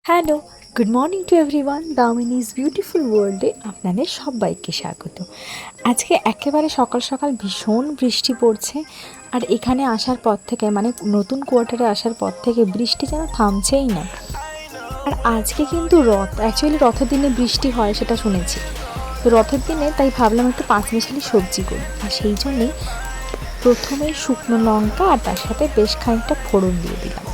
Hello, good morning to everyone. Damini's beautiful ওয়ার্ল্ডে আপনাদের সবাইকে স্বাগত। আজকে একেবারে সকাল সকাল ভীষণ বৃষ্টি পড়ছে, আর এখানে আসার পর থেকে মানে নতুন কোয়ার্টারে আসার পর থেকে বৃষ্টি যেন থামছেই না। আর আজকে কিন্তু অ্যাকচুয়ালি রথের দিনে বৃষ্টি হয় সেটা শুনেছি, তো রথের দিনে তাই ভাবলাম একটু পাঁচমিশালি সবজি করি। আর সেই জন্যেই প্রথমেই শুকনো লঙ্কা আর তার সাথে বেশ খানিকটা ফোড়ন দিয়ে দিলাম,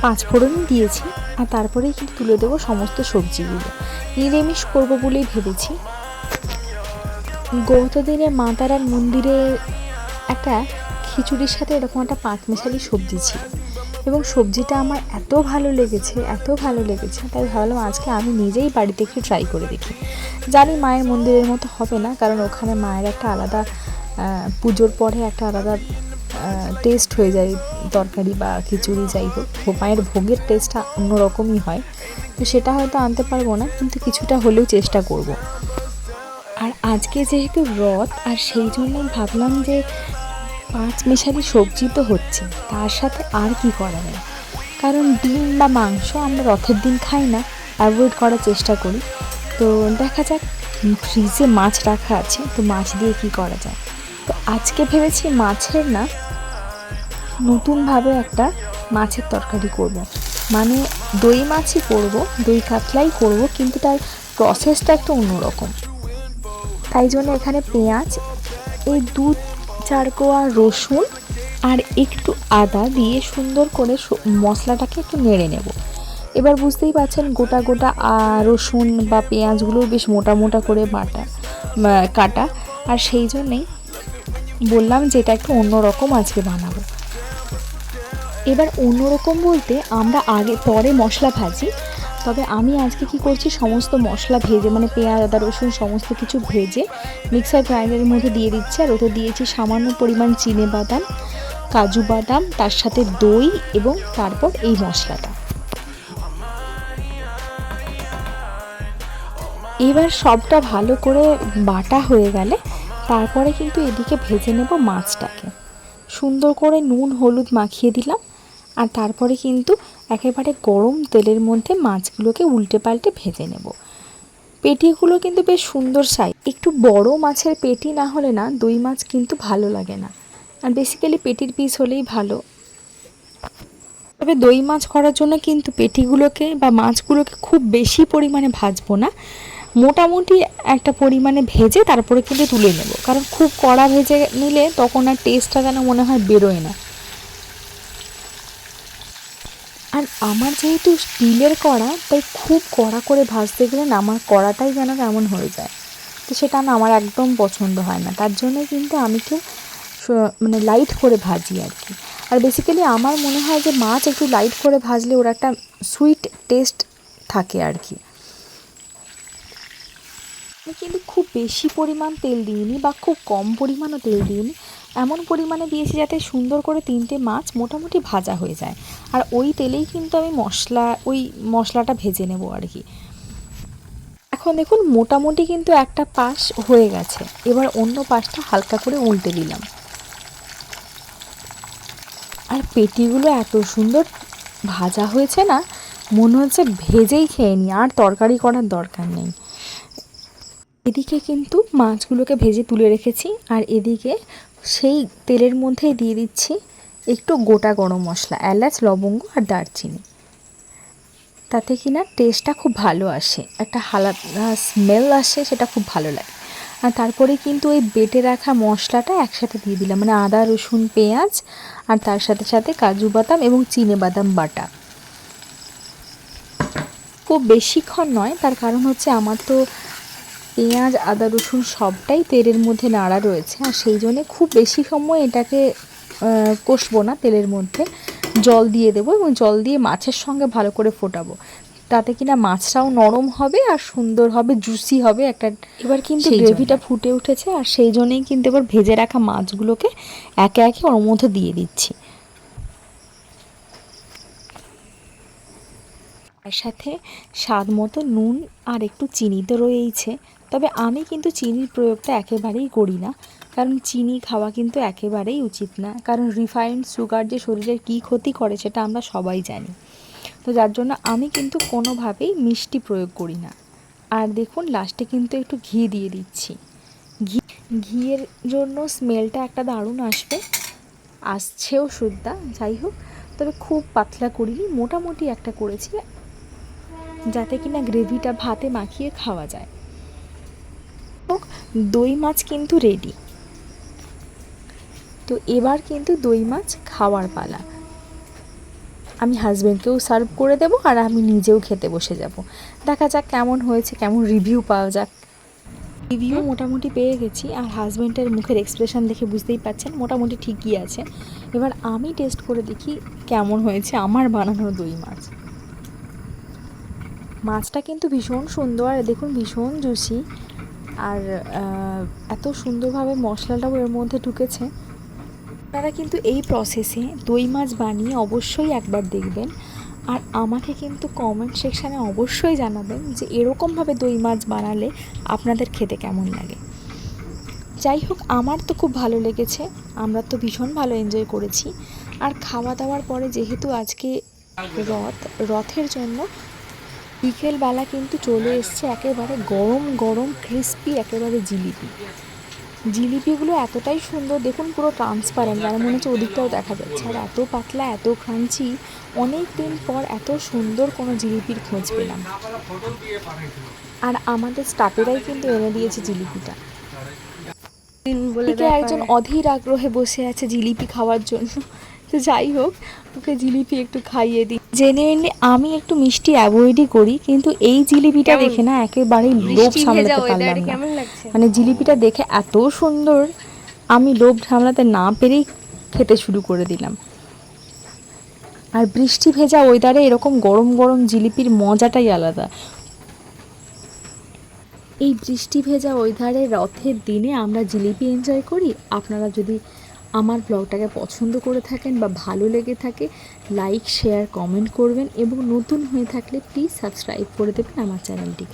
5 ফোড়নই দিয়েছি। আর তারপরেই কিন্তু তুলে দেবো সমস্ত সবজিগুলো। নিরামিষ করবো বলেই ভেবেছি। গত দিনে মা তারার মন্দিরে একটা খিচুড়ির সাথে এরকম একটা পাঁচমিশালি সবজি ছিল, এবং সবজিটা আমার এত ভালো লেগেছে তাই ভাবলাম আজকে আমি নিজেই বাড়িতে একটু ট্রাই করে দেখি। জানি মায়ের মন্দিরের মতো হবে না, কারণ ওখানে মায়ের একটা আলাদা পুজোর পরে একটা আলাদা টেস্ট হয়ে যায় তরকারি বা খিচুড়ি, যাই হোক মায়ের ভোগের টেস্টটা অন্যরকমই হয়। তো সেটা হয়তো আনতে পারবো না, কিন্তু কিছুটা হলেও চেষ্টা করব। আর আজকে যেহেতু রথ, আর সেই জন্যই ভাবলাম যে পাঁচমিশালি সবজি তো হচ্ছে, তার সাথে আর কি করা যায়। কারণ ডিম বা মাংস আমরা রথের দিন খাই না, অ্যাভয়েড করার চেষ্টা করি। তো দেখা যাক, ফ্রিজে মাছ রাখা আছে, তো মাছ দিয়ে কি করা যায়। তো আজকে ভেবেছি মাছের না নতুনভাবে একটা মাছের তরকারি করব। মানে দই মাছই করব, দই কাতলাই করব, কিন্তু তার প্রসেসটা একটু অন্যরকম। তাই জন্য এখানে পেঁয়াজ, এই 2-4 কোয়া রসুন আর একটু আদা দিয়ে সুন্দর করে মশলাটাকে একটু নেড়ে নেব। এবার বুঝতেই পারছেন গোটা গোটা রসুন বা পেঁয়াজগুলো বেশ মোটা মোটা করে কাটা। আর সেই জন্যেই বললাম যে এটা একটু অন্যরকম আজকে বানাবো। এবার অন্যরকম বলতে আমরা পরে মশলা ভাজি, তবে আমি আজকে কি করছি, সমস্ত মশলা ভেজে মানে পেঁয়াজ আদা রসুন সমস্ত কিছু ভেজে মিক্সার গ্রাইন্ডারের মধ্যে দিয়ে দিচ্ছি। আর ওতে দিয়েছি সামান্য পরিমাণ চিনেবাদাম, কাজু বাদাম, তার সাথে দই এবং তারপর এই মশলাটা। এবার সবটা ভালো করে বাটা হয়ে গেলে তারপরে কিন্তু এদিকে ভেজে নেব মাছটাকে। সুন্দর করে নুন হলুদ মাখিয়ে দিলাম, আর তারপরে কিন্তু একেবারে গরম তেলের মধ্যে মাছগুলোকে উল্টে পাল্টে ভেজে নেব। পেটিগুলো কিন্তু বেশ সুন্দর সাইজ, একটু বড় মাছের পেটি না হলে না দই মাছ কিন্তু ভালো লাগে না, আর বেসিক্যালি পেটির পিস হলেই ভালো। তবে দই মাছ করার জন্য কিন্তু পেটিগুলোকে বা মাছগুলোকে খুব বেশি পরিমাণে ভাজবো না, মোটামুটি একটা পরিমাণে ভেজে তারপরে কিন্তু তুলে নেব, কারণ খুব কড়া ভেজে নিলে তখন আর টেস্টটা যেন মনে হয় বেরোয় না। আর আমার যেহেতু স্টিলের কড়া, তাই খুব কড়া করে ভাজতে গেলে না আমার কড়াটাই যেন কেমন হয়ে যায়, তো সেটা না আমার একদম পছন্দ হয় না। তার জন্য কিন্তু আমি একটু মানে লাইট করে ভাজি আর কি। আর বেসিক্যালি আমার মনে হয় যে মাছ একটু লাইট করে ভাজলে ওর একটা সুইট টেস্ট থাকে আর কি। আমি কিন্তু খুব বেশি পরিমাণ তেল দিইনি বা খুব কম পরিমাণও তেল দিইনি, এমন পরিমাণে দিয়েছি যাতে সুন্দর করে 3টে মাছ মোটামুটি ভাজা হয়ে যায়। আর ওই তেলেই কিন্তু আমি মশলাটা ভেজে নেব আর কি। এখন দেখুন মোটামুটি কিন্তু একটা পাশ হয়ে গেছে, এবার অন্য পাশটা হালকা করে উল্টে দিলাম। আর পেটিগুলো এত সুন্দর ভাজা হয়েছে না, মনে হচ্ছে ভেজেই খেয়ে নিই, আর তরকারি করার দরকার নেই। এদিকে কিন্তু মাছগুলোকে ভেজে তুলে রেখেছি, আর এদিকে সেই তেলের মধ্যেই দিয়ে দিচ্ছি একটু গোটা গরম মশলা, এলাচ লবঙ্গ আর দারচিনি। তাতে কিনা টেস্টটা খুব ভালো আসে, একটা হালকা স্মেল আসে, সেটা খুব ভালো লাগে। আর তারপরে কিন্তু ওই বেটে রাখা মশলাটা একসাথে দিয়ে দিলাম, মানে আদা রসুন পেঁয়াজ আর তার সাথে সাথে কাজু বাদাম এবং চিনেবাদাম বাটা। খুব বেশিক্ষণ নয়, তার কারণ হচ্ছে আমার তো পেঁয়াজ আদা রসুন সবটাই তেলের মধ্যে নাড়া রয়েছে, আর সেই জন্যে খুব বেশি সময় এটাকে কষবো না। তেলের মধ্যে জল দিয়ে দেবো এবং জল দিয়ে মাছের সঙ্গে ভালো করে ফোটাবো, তাতে কিনা মাছটাও নরম হবে আর সুন্দর হবে, জুসি হবে একটা। এবার কিন্তু গ্রেভিটা ফুটে উঠেছে, আর সেই জন্যেই কিন্তু এবার ভেজে রাখা মাছগুলোকে একে একে ওর মধ্যে দিয়ে দিচ্ছি। তার সাথে স্বাদ মতো নুন আর একটু চিনি তো রয়েইছে, তবে আমি কিন্তু চিনির প্রয়োগটা একেবারেই করি না, কারণ চিনি খাওয়া কিন্তু একেবারেই উচিত না, কারণ রিফাইন্ড সুগার যে শরীরের কী ক্ষতি করে সেটা আমরা সবাই জানি। তো যার জন্য আমি কিন্তু কোনোভাবেই মিষ্টি প্রয়োগ করি না। আর দেখুন লাস্টে কিন্তু একটু ঘি দিয়ে দিচ্ছি। ঘিয়ের জন্য স্মেলটা একটা দারুণ আসছেও সুদ্ধা। যাই হোক, তবে খুব পাতলা করিনি, মোটামুটি একটা করেছি, যাতে কিনা গ্রেভিটা ভাতে মাখিয়ে খাওয়া যায়। দই মাছ কিন্তু রেডি। তো এবার কিন্তু দই মাছ খাওয়ার পালা। আমি হাজব্যান্ডকেও সার্ভ করে দেবো আর আমি নিজেও খেতে বসে যাব। দেখা যাক কেমন হয়েছে, কেমন রিভিউ পাওয়া যাক। রিভিউ মোটামুটি পেয়ে গেছি, আর হাজব্যান্ডের মুখের এক্সপ্রেশন দেখে বুঝতেই পারছেন মোটামুটি ঠিকই আছে। এবার আমি টেস্ট করে দেখি কেমন হয়েছে আমার বানানো দই মাছ। মাছটা কিন্তু ভীষণ সুন্দর, আর দেখুন ভীষণ জুসি, আর এত সুন্দরভাবে মশলাটাও এর মধ্যে ঢুকেছে। আপনারা কিন্তু এই প্রসেসে দই মাছ বানিয়ে অবশ্যই একবার দেখবেন, আর আমাকে কিন্তু কমেন্ট সেকশানে অবশ্যই জানাবেন যে এরকমভাবে দই মাছ বানালে আপনাদের খেতে কেমন লাগে। যাই হোক, আমার তো খুব ভালো লেগেছে, আমরা তো ভীষণ ভালো এনজয় করেছি। আর খাওয়া দাওয়ার পরে যেহেতু আজকে রথের জন্য বিকেলবেলা কিন্তু চলে এসছে একেবারে গরম গরম ক্রিস্পি একেবারে জিলিপিগুলো এতটাই সুন্দর, দেখুন পুরো ট্রান্সপারেন্ট, যেন মনে হচ্ছে ওদিকটাও দেখা যাচ্ছে, আর এত পাতলা এত ক্রাঞ্চি। অনেক দিন পর এত সুন্দর কোনো জিলিপির খোঁজ পেলাম। আর আমাদের স্টাফেরাই কিন্তু এনে দিয়েছে জিলিপিটা। এদিকে একজন অধীর আগ্রহে বসে আছে জিলিপি খাওয়ার জন্য। তো যাই হোক, ওকে জিলিপি একটু খাইয়ে দিই। জেনুইনলি আমি একটু মিষ্টি অ্যাভয়েডই করি, কিন্তু এই জিলিপিটা দেখে না একেবারেই লোভ সামলাতে পারলাম না। মানে জিলিপিটা দেখে এত সুন্দর, আমি লোভ সামলাতে না পেরেই খেতে শুরু করে দিলাম। আর বৃষ্টি ভেজা ওয়েদারে এরকম গরম গরম জিলিপির মজাটাই আলাদা। এই বৃষ্টি ভেজা ওয়েদারে রথের দিনে আমরা জিলিপি এনজয় করি। আপনারা যদি আমার ব্লগটাকে পছন্দ করে থাকেন বা ভালো লেগে থাকে, লাইক শেয়ার কমেন্ট করবেন, এবং নতুন হয়ে থাকলে প্লিজ সাবস্ক্রাইব করে দেবেন আমার চ্যানেলটিকে।